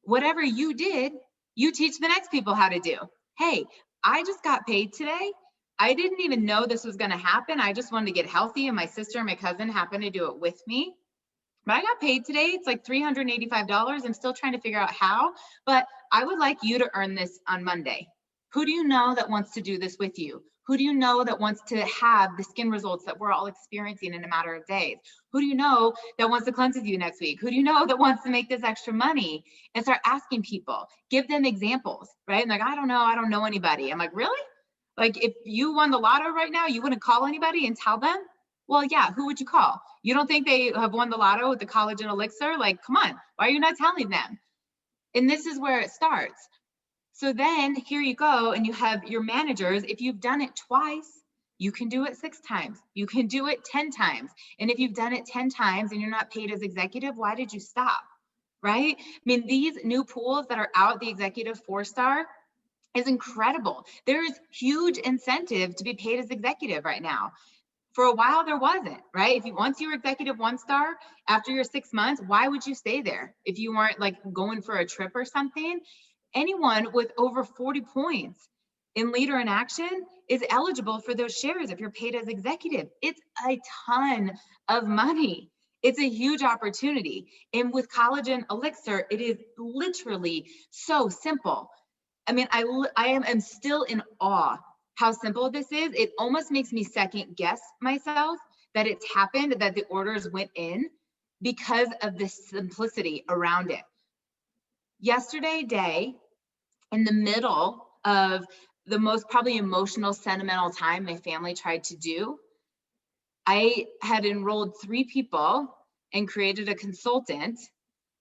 Whatever you did, you teach the next people how to do. Hey, I just got paid today. I didn't even know this was going to happen. I just wanted to get healthy, and my sister and my cousin happened to do it with me. But I got paid today. It's like $385. I'm still trying to figure out how, but I would like you to earn this on Monday. Who do you know that wants to do this with you? Who do you know that wants to have the skin results that we're all experiencing in a matter of days? Who do you know that wants to cleanse with you next week? Who do you know that wants to make this extra money? And start asking people, give them examples, right? And like, I don't know anybody. I'm like, really? Like if you won the lotto right now, you wouldn't call anybody and tell them? Well, yeah, who would you call? You don't think they have won the lotto with the collagen elixir? Like, come on, why are you not telling them? And this is where it starts. So then here you go, and you have your managers. If you've done it twice, you can do it 6 times. You can do it 10 times. And if you've done it 10 times and you're not paid as executive, why did you stop? Right? I mean, these new pools that are out, the executive 4-star, is incredible. There's huge incentive to be paid as executive right now. For a while, there wasn't, right? If you, once you were executive 1-star, after your 6 months, why would you stay there? If you weren't like going for a trip or something? Anyone with over 40 points in Leader in Action is eligible for those shares if you're paid as executive. It's a ton of money. It's a huge opportunity. And with Collagen Elixir, it is literally so simple. I mean, I am still in awe how simple this is. It almost makes me second guess myself that it's happened, that the orders went in because of the simplicity around it. Yesterday day, in the middle of the most probably emotional, sentimental time my family tried to do, I had enrolled 3 people and created a consultant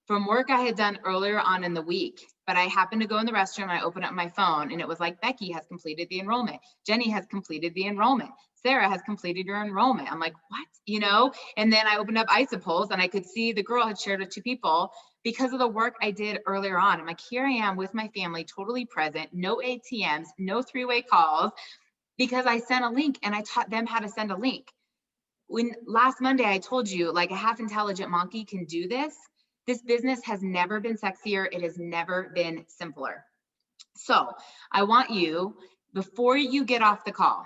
from work I had done earlier on in the week. But I happened to go in the restroom, I opened up my phone, and it was like, Becky has completed the enrollment. Jenny has completed the enrollment. Sarah has completed your enrollment. I'm like, what? You know? And then I opened up Isopulse and I could see the girl had shared with 2 people because of the work I did earlier on. I'm like, here I am with my family, totally present, no ATMs, no 3-way calls, because I sent a link and I taught them how to send a link. When last Monday I told you, like, a half intelligent monkey can do this. This business has never been sexier. It has never been simpler. So I want you, before you get off the call,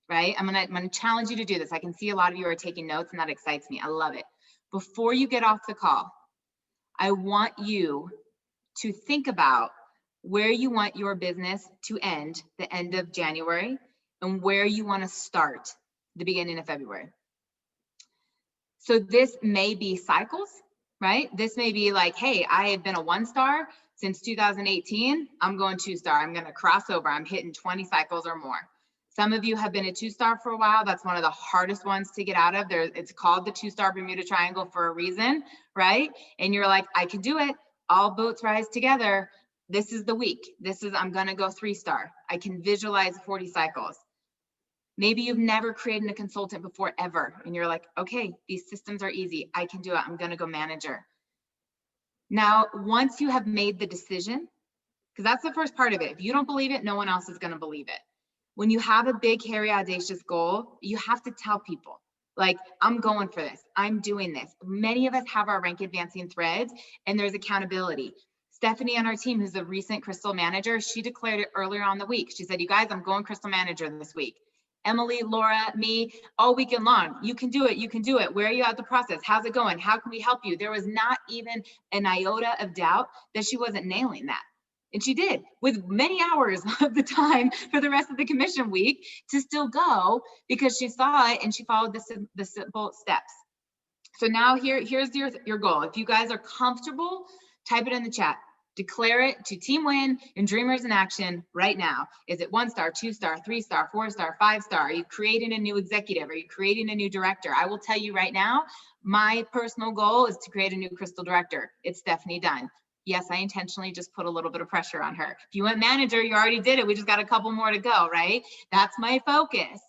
right? I'm gonna challenge you to do this. I can see a lot of you are taking notes and that excites me. I love it. Before you get off the call, I want you to think about where you want your business to end the end of January and where you want to start the beginning of February. So this may be cycles, right? This may be like, hey, I have been a 1-star since 2018. I'm going 2-star. I'm going to cross over. I'm hitting 20 cycles or more. Some of you have been a 2-star for a while. That's one of the hardest ones to get out of. It's called the 2-star Bermuda Triangle for a reason, right? And you're like, I can do it. All boats rise together. This is the week. I'm going to go 3-star. I can visualize 40 cycles. Maybe you've never created a consultant before ever, and you're like, okay, these systems are easy. I can do it. I'm going to go manager. Now, once you have made the decision, because that's the first part of it. If you don't believe it, no one else is going to believe it. When you have a big, hairy, audacious goal, you have to tell people, like, I'm going for this. I'm doing this. Many of us have our rank advancing threads, and there's accountability. Stephanie on our team, who's a recent Crystal manager, she declared it earlier on the week. She said, you guys, I'm going Crystal manager this week. Emily, Laura, me, all weekend long. You can do it. You can do it. Where are you at the process? How's it going? How can we help you? There was not even an iota of doubt that she wasn't nailing that. And she did, with many hours of the time for the rest of the commission week to still go, because she saw it and she followed the simple steps. So now here's your goal. If you guys are comfortable, type it in the chat. Declare it to Team Win and Dreamers in Action right now. Is it 1-star, 2-star, 3-star, 4-star, 5-star? Are you creating a new executive? Are you creating a new director? I will tell you right now, my personal goal is to create a new Crystal director. It's Stephanie Dunn. Yes, I intentionally just put a little bit of pressure on her. If you went manager, you already did it. We just got a couple more to go, right? That's my focus.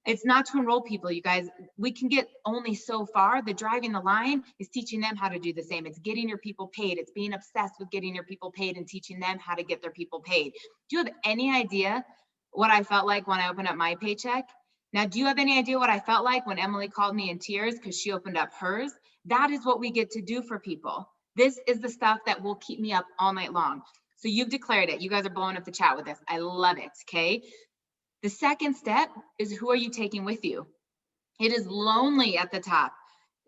It's not to enroll people, you guys. We can get only so far. The driving the line is teaching them how to do the same. It's getting your people paid. It's being obsessed with getting your people paid and teaching them how to get their people paid. Do you have any idea what I felt like when I opened up my paycheck? Now, do you have any idea what I felt like when Emily called me in tears because she opened up hers? That is what we get to do for people. This is the stuff that will keep me up all night long. So you've declared it. You guys are blowing up the chat with this. I love it, okay? The second step is, who are you taking with you? It is lonely at the top.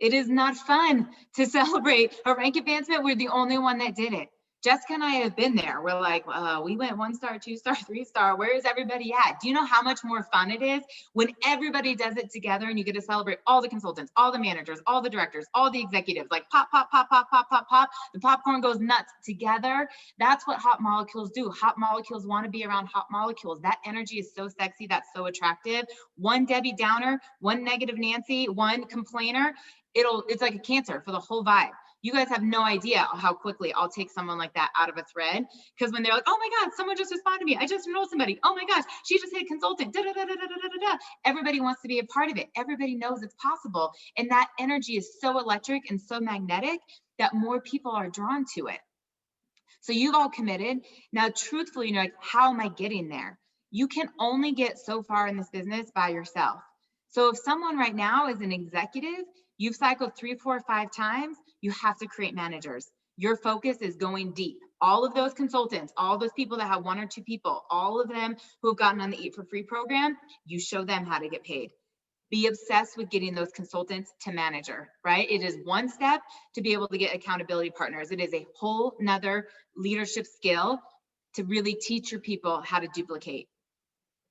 It is not fun to celebrate a rank advancement. We're the only one that did it. Jessica and I have been there. We're like, we went 1-star, 2-star, 3-star. Where is everybody at? Do you know how much more fun it is when everybody does it together and you get to celebrate all the consultants, all the managers, all the directors, all the executives, like pop, pop, pop, pop, pop, pop, pop. The popcorn goes nuts together. That's what hot molecules do. Hot molecules want to be around hot molecules. That energy is so sexy. That's so attractive. One Debbie Downer, one negative Nancy, one complainer. It's like a cancer for the whole vibe. You guys have no idea how quickly I'll take someone like that out of a thread. Because when they're like, oh my God, someone just responded to me. I just enrolled somebody. Oh my gosh, she just hit consultant. Da, da, da, da, da, da, da. Everybody wants to be a part of it. Everybody knows it's possible. And that energy is so electric and so magnetic that more people are drawn to it. So you've all committed. Now, truthfully, you're like, how am I getting there? You can only get so far in this business by yourself. So if someone right now is an executive, you've cycled 3, 4, 5 times, you have to create managers. Your focus is going deep. all of those consultants, all those people that have 1 or 2 people, all of them who have gotten on the Eat for Free program, you show them how to get paid. Be obsessed with getting those consultants to manager, right? It is one step to be able to get accountability partners. It is a whole nother leadership skill to really teach your people how to duplicate,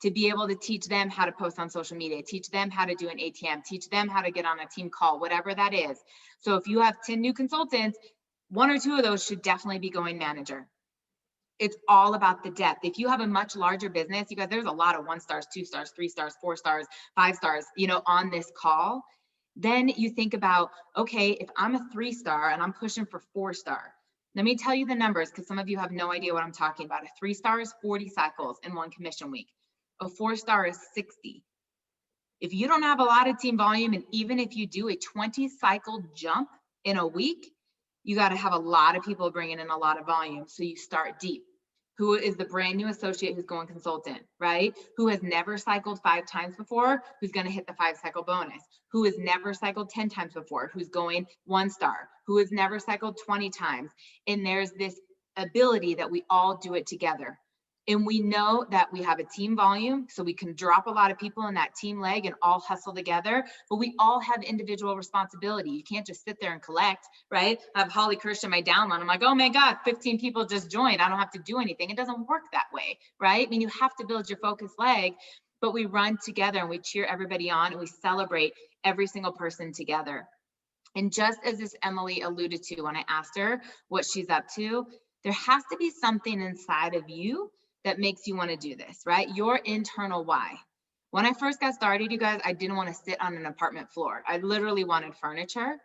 to be able to teach them how to post on social media, teach them how to do an ATM, teach them how to get on a team call, whatever that is. So if you have 10 new consultants, 1 or 2 of those should definitely be going manager. It's all about the depth. If you have a much larger business, you guys, there's a lot of 1 stars, 2 stars, 3 stars, 4 stars, 5 stars, on this call. Then you think about, okay, if I'm a 3 star and I'm pushing for 4 star, let me tell you the numbers because some of you have no idea what I'm talking about. A 3 star is 40 cycles in 1 commission week. A 4 star is 60. If you don't have a lot of team volume, and even if you do a 20 cycle jump in a week, you got to have a lot of people bringing in a lot of volume. So you start deep. Who is the brand new associate who's going consultant, right? Who has never cycled 5 times before, who's going to hit the 5 cycle bonus? Who has never cycled 10 times before, who's going 1 star? Who has never cycled 20 times? And there's this ability that we all do it together. And we know that we have a team volume, so we can drop a lot of people in that team leg and all hustle together, but we all have individual responsibility. You can't just sit there and collect, right? I have Holly Kirsch in my downline. I'm like, oh my God, 15 people just joined. I don't have to do anything. It doesn't work that way, right? I mean, you have to build your focus leg, but we run together and we cheer everybody on and we celebrate every single person together. And just as this Emily alluded to when I asked her what she's up to, there has to be something inside of you that makes you want to do this, right? Your internal why. When I first got started, you guys, I didn't want to sit on an apartment floor. I literally wanted furniture.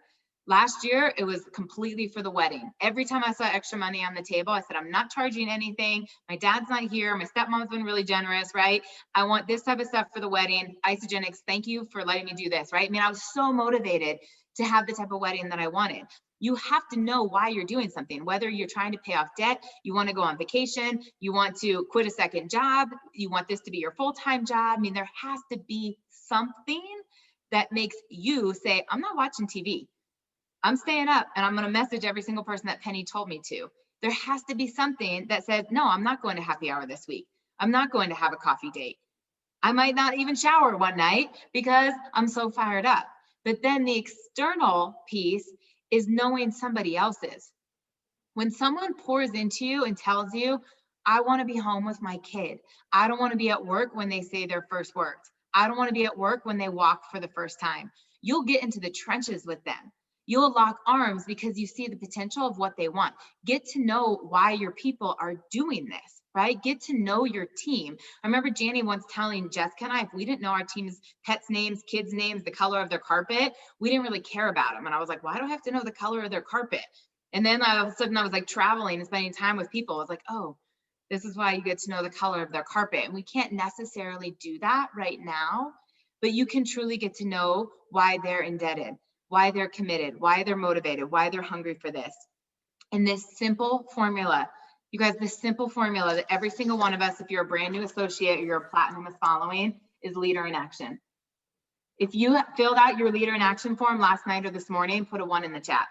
Last year, it was completely for the wedding. Every time I saw extra money on the table, I said, I'm not charging anything. My dad's not here. My stepmom's been really generous, right? I want this type of stuff for the wedding. Isagenix, thank you for letting me do this, right? I mean, I was so motivated to have the type of wedding that I wanted. You have to know why you're doing something, whether you're trying to pay off debt, you want to go on vacation, you want to quit a second job, you want this to be your full-time job. I mean, there has to be something that makes you say, I'm not watching TV. I'm staying up and I'm going to message every single person that Penny told me to. There has to be something that says, no, I'm not going to happy hour this week. I'm not going to have a coffee date. I might not even shower one night because I'm so fired up. But then the external piece is knowing somebody else's. When someone pours into you and tells you, I want to be home with my kid. I don't want to be at work when they say their first words. I don't want to be at work when they walk for the first time. You'll get into the trenches with them. You'll lock arms because you see the potential of what they want. Get to know why your people are doing this, right? Get to know your team. I remember Janie once telling Jessica and I, if we didn't know our team's pets' names, kids' names, the color of their carpet, we didn't really care about them. And I was like, why do I have to know the color of their carpet? And then all of a sudden I was like traveling and spending time with people. I was like, oh, this is why you get to know the color of their carpet. And we can't necessarily do that right now, but you can truly get to know why they're indebted, why they're committed, why they're motivated, why they're hungry for this. And this simple formula, you guys, this simple formula that every single one of us, if you're a brand new associate or you're a platinum is following, is leader in action. If you filled out your leader in action form last night or this morning, put a 1 in the chat.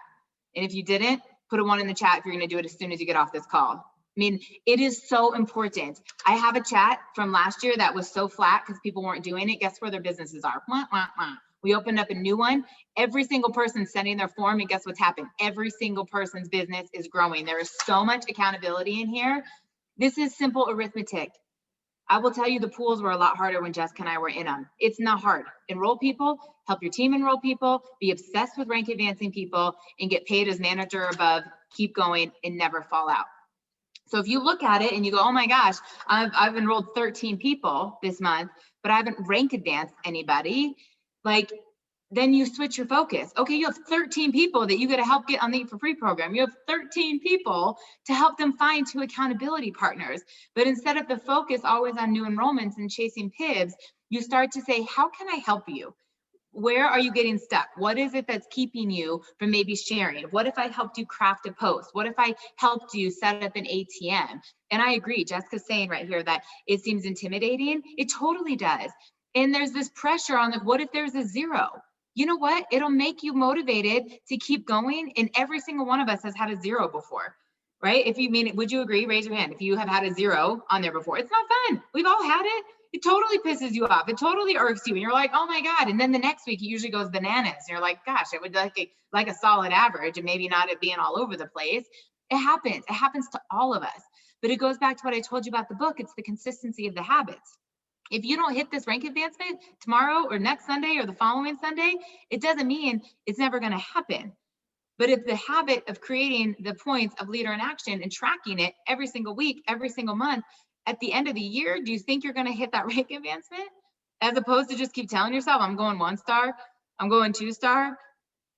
And if you didn't, put a 1 in the chat if you're going to do it as soon as you get off this call. I mean, it is so important. I have a chat from last year that was so flat because people weren't doing it. Guess where their businesses are? Wah, wah, wah. We opened up a new one. Every single person sending their form, and guess what's happened? Every single person's business is growing. There is so much accountability in here. This is simple arithmetic. I will tell you the pools were a lot harder when Jessica and I were in them. It's not hard. Enroll people, help your team enroll people, be obsessed with rank advancing people, and get paid as manager or above, keep going and never fall out. So if you look at it and you go, oh my gosh, I've enrolled 13 people this month, but I haven't rank advanced anybody, like, then you switch your focus. Okay, you have 13 people that you got to help get on the Eat for Free program. You have 13 people to help them find 2 accountability partners. But instead of the focus always on new enrollments and chasing PIBs, you start to say, how can I help you? Where are you getting stuck? What is it that's keeping you from maybe sharing? What if I helped you craft a post? What if I helped you set up an ATM? And I agree, Jessica's saying right here that it seems intimidating. It totally does. And there's this pressure on, like, what if there's a 0? You know what? It'll make you motivated to keep going. And every single one of us has had a 0 before. right? If you mean it, would you agree? Raise your hand if you have had a 0 on there before. It's not fun. We've all had it. It totally pisses you off. It totally irks you. And you're like, oh my God. And then the next week it usually goes bananas. And you're like, gosh, it would like a solid average and maybe not it being all over the place. It happens. It happens to all of us. But it goes back to what I told you about the book. It's the consistency of the habits. If you don't hit this rank advancement tomorrow or next Sunday or the following Sunday, it doesn't mean it's never going to happen. But if the habit of creating the points of leader in action and tracking it every single week, every single month, at the end of the year, do you think you're going to hit that rank advancement? As opposed to just keep telling yourself, I'm going 1 star, I'm going 2 star,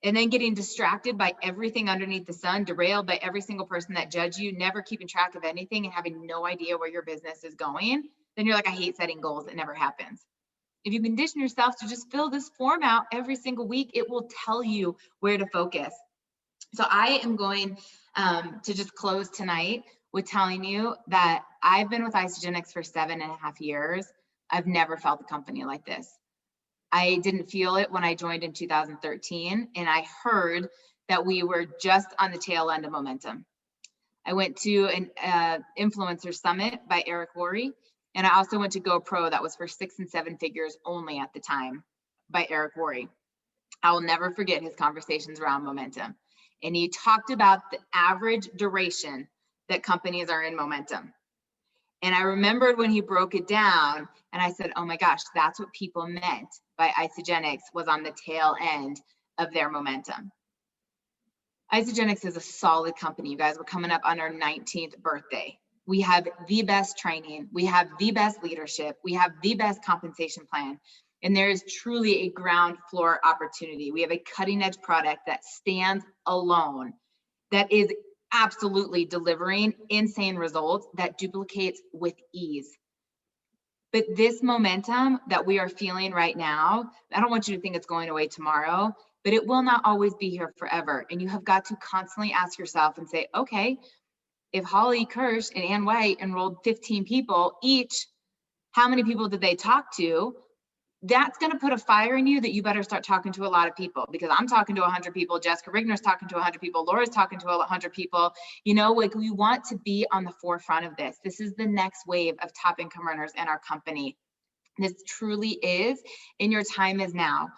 and then getting distracted by everything underneath the sun, derailed by every single person that judge you, never keeping track of anything and having no idea where your business is going, then you're like, I hate setting goals. It never happens. If you condition yourself to just fill this form out every single week, it will tell you where to focus. So I am going to just close tonight with telling you that I've been with Isagenix for 7.5 years. I've never felt a company like this. I didn't feel it when I joined in 2013, and I heard that we were just on the tail end of momentum. I went to an influencer summit by Eric Worre, and I also went to GoPro that was for 6 and 7 figures only at the time by Eric Worre. I will never forget his conversations around momentum. And he talked about the average duration that companies are in momentum. And I remembered when he broke it down and I said, oh my gosh, that's what people meant by Isagenix was on the tail end of their momentum. Isagenix is a solid company. You guys, we're coming up on our 19th birthday. We have the best training. We have the best leadership. We have the best compensation plan. And there is truly a ground floor opportunity. We have a cutting edge product that stands alone, that is absolutely delivering insane results that duplicates with ease. But this momentum that we are feeling right now, I don't want you to think it's going away tomorrow, but it will not always be here forever. And you have got to constantly ask yourself and say, okay, if Holly Kirsch and Ann White enrolled 15 people each, how many people did they talk to? That's going to put a fire in you that you better start talking to a lot of people, because I'm talking to 100 people. Jessica Rigner's talking to 100 people. Laura's talking to 100 people. You know, like, we want to be on the forefront of this. This is the next wave of top income runners in our company. This truly is, and your time is now.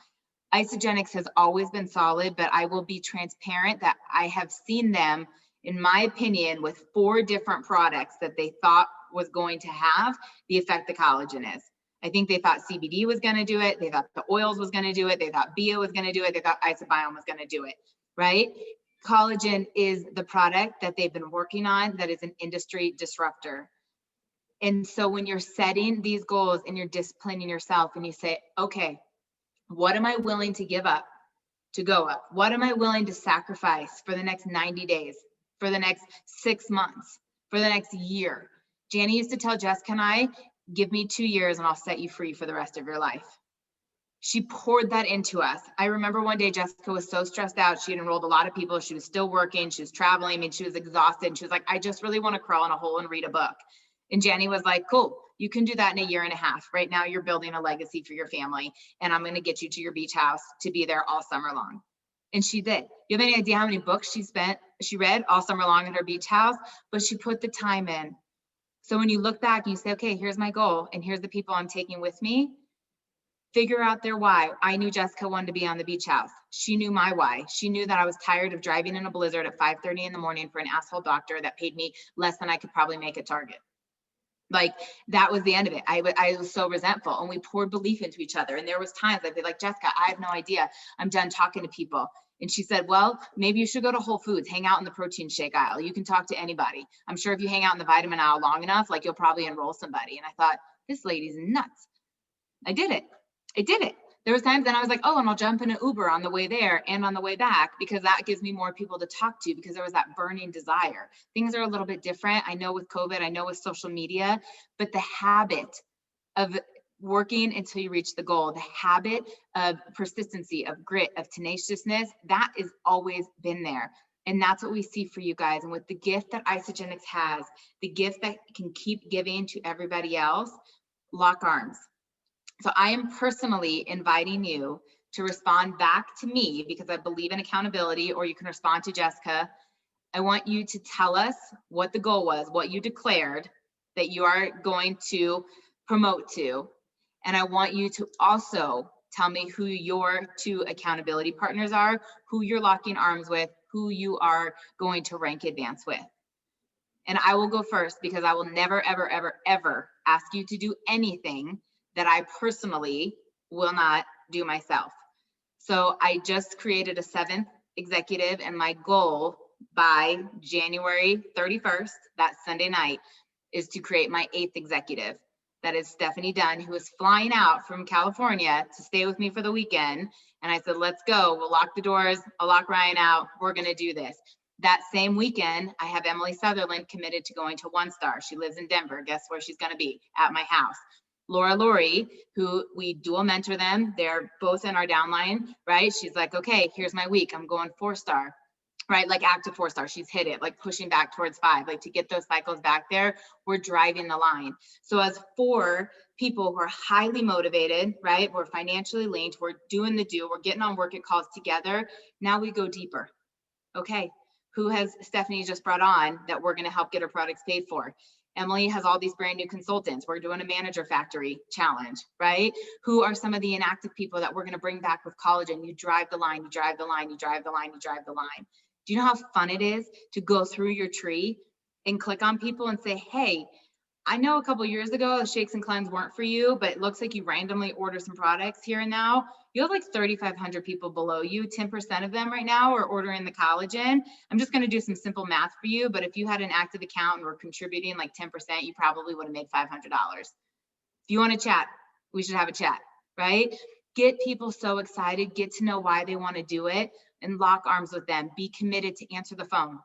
Isagenix has always been solid, but I will be transparent that I have seen them, in my opinion, with 4 different products that they thought was going to have the effect the collagen is. I think they thought CBD was going to do it. They thought the oils was going to do it. They thought Bio was going to do it. They thought Isobiome was going to do it, right? Collagen is the product that they've been working on that is an industry disruptor. And so when you're setting these goals and you're disciplining yourself and you say, okay, what am I willing to give up to go up? What am I willing to sacrifice for the next 90 days, for the next 6 months, for the next year? Janie used to tell Jessica and I, give me 2 years and I'll set you free for the rest of your life. She poured that into us. I remember one day Jessica was so stressed out. She had enrolled a lot of people. She was still working. She was traveling. I mean, she was exhausted. And she was like, I just really want to crawl in a hole and read a book. And Janie was like, cool, you can do that in 1.5 years. Right now you're building a legacy for your family. And I'm going to get you to your beach house to be there all summer long. And she did. You have any idea how many books she read all summer long at her beach house? But she put the time in. So when you look back and you say, okay, here's my goal and here's the people I'm taking with me, figure out their why. I knew Jessica wanted to be on the beach house. She knew my why. She knew that I was tired of driving in a blizzard at 5:30 in the morning for an asshole doctor that paid me less than I could probably make at Target. Like, that was the end of it. I was so resentful, and we poured belief into each other. And there was times I'd be like, Jessica, I have no idea. I'm done talking to people. And she said, well, maybe you should go to Whole Foods, hang out in the protein shake aisle. You can talk to anybody. I'm sure if you hang out in the vitamin aisle long enough, like, you'll probably enroll somebody. And I thought, this lady's nuts. I did it. There was times then I was like, oh, and I'll jump in an Uber on the way there and on the way back, because that gives me more people to talk to, because there was that burning desire. Things are a little bit different. I know with COVID, I know with social media, but the habit of working until you reach the goal, the habit of persistency, of grit, of tenaciousness, that has always been there. And that's what we see for you guys. And with the gift that Isagenix has, the gift that can keep giving to everybody else, lock arms. So I am personally inviting you to respond back to me, because I believe in accountability, or you can respond to Jessica I want you to tell us what the goal was, what you declared that you are going to promote to. And I want you to also tell me who your 2 accountability partners are, who you're locking arms with, who you are going to rank advance with. And I will go first because I will never, ever, ever, ever ask you to do anything that I personally will not do myself. So I just created a 7th executive, and my goal by January 31st, that Sunday night, is to create my 8th executive. That is Stephanie Dunn, who is flying out from California to stay with me for the weekend. And I said, let's go. We'll lock the doors. I'll lock Ryan out. We're going to do this. That same weekend, I have Emily Sutherland committed to going to One Star. She lives in Denver. Guess where she's going to be? At my house. Laura Laurie, who we dual mentor them. They're both in our downline, right? She's like, okay, here's my week. I'm going 4-star, right? Like active 4-star. She's hit it, like pushing back towards 5, like to get those cycles back there. We're driving the line. So as 4 people who are highly motivated, right? We're financially linked. We're doing the do. We're getting on work it calls together. Now we go deeper. Okay. Who has Stephanie just brought on that we're going to help get her products paid for? Emily has all these brand new consultants. We're doing a manager factory challenge, right? Who are some of the inactive people that we're going to bring back with collagen? You drive the line, you drive the line, you drive the line, you drive the line. Do you know how fun it is to go through your tree and click on people and say, hey, I know a couple years ago, the shakes and cleanse weren't for you, but it looks like you randomly order some products here and now. You have like 3,500 people below you. 10% of them right now are ordering the collagen. I'm just going to do some simple math for you. But if you had an active account and were contributing like 10%, you probably would have made $500. If you want to chat, we should have a chat, right? Get people so excited, get to know why they want to do it, and lock arms with them. Be committed to answer the phone.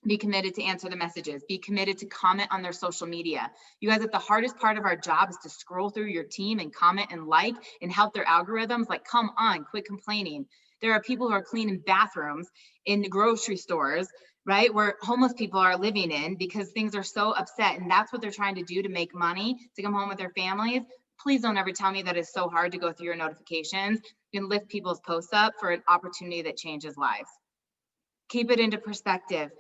Be committed to answer the messages. Be committed to comment on their social media. You guys, the hardest part of our job is to scroll through your team and comment and like and help their algorithms. Like, come on, quit complaining. There are people who are cleaning bathrooms in the grocery stores, right? Where homeless people are living in because things are so upset. And that's what they're trying to do to make money, to come home with their families. Please don't ever tell me that it's so hard to go through your notifications. You can lift people's posts up for an opportunity that changes lives. Keep it into perspective.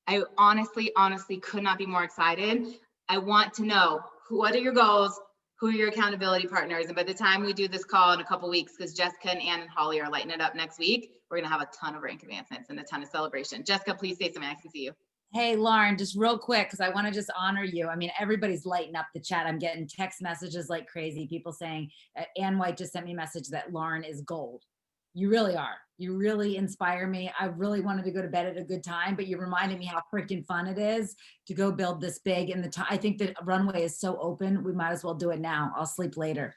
I honestly could not be more excited. I want to know what are your goals, who are your accountability partners, and by the time we do this call in a couple weeks, because Jessica and Ann and Holly are lighting it up next week, we're gonna have a ton of rank advancements and a ton of celebration. Jessica, please say something. I can see you. Hey, Lauren, just real quick, because I want to just honor you. I mean, everybody's lighting up the chat. I'm getting text messages like crazy. People saying, Ann White just sent me a message that Lauren is gold. You really are. You really inspire me. I really wanted to go to bed at a good time, but you reminded me how freaking fun it is to go build this big. And I think the runway is so open. We might as well do it now. I'll sleep later.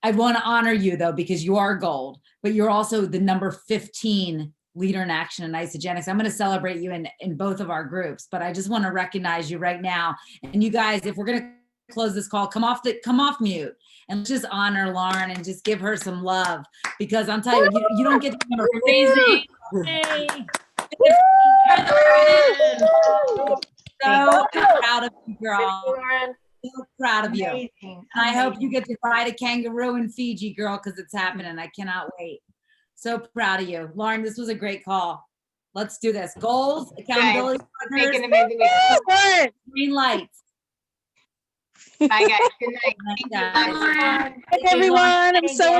I want to honor you though, because you are gold, but you're also the number 15 leader in action in Isagenix. I'm going to celebrate you in both of our groups, but I just want to recognize you right now. And you guys, if we're going to close this call, come off mute and just honor Lauren and just give her some love, because I'm telling you, you don't get to remember. Amazing. Hey. So proud of you, girl. Lauren. So proud of you. Amazing. And I hope you get to ride a kangaroo in Fiji, girl, because it's happening. I cannot wait. So proud of you. Lauren, this was a great call. Let's do this. Goals, accountability Make an partners, amazing week. green lights. Bye guys. Good night. Thank you. Bye. Hey, everyone. I'm so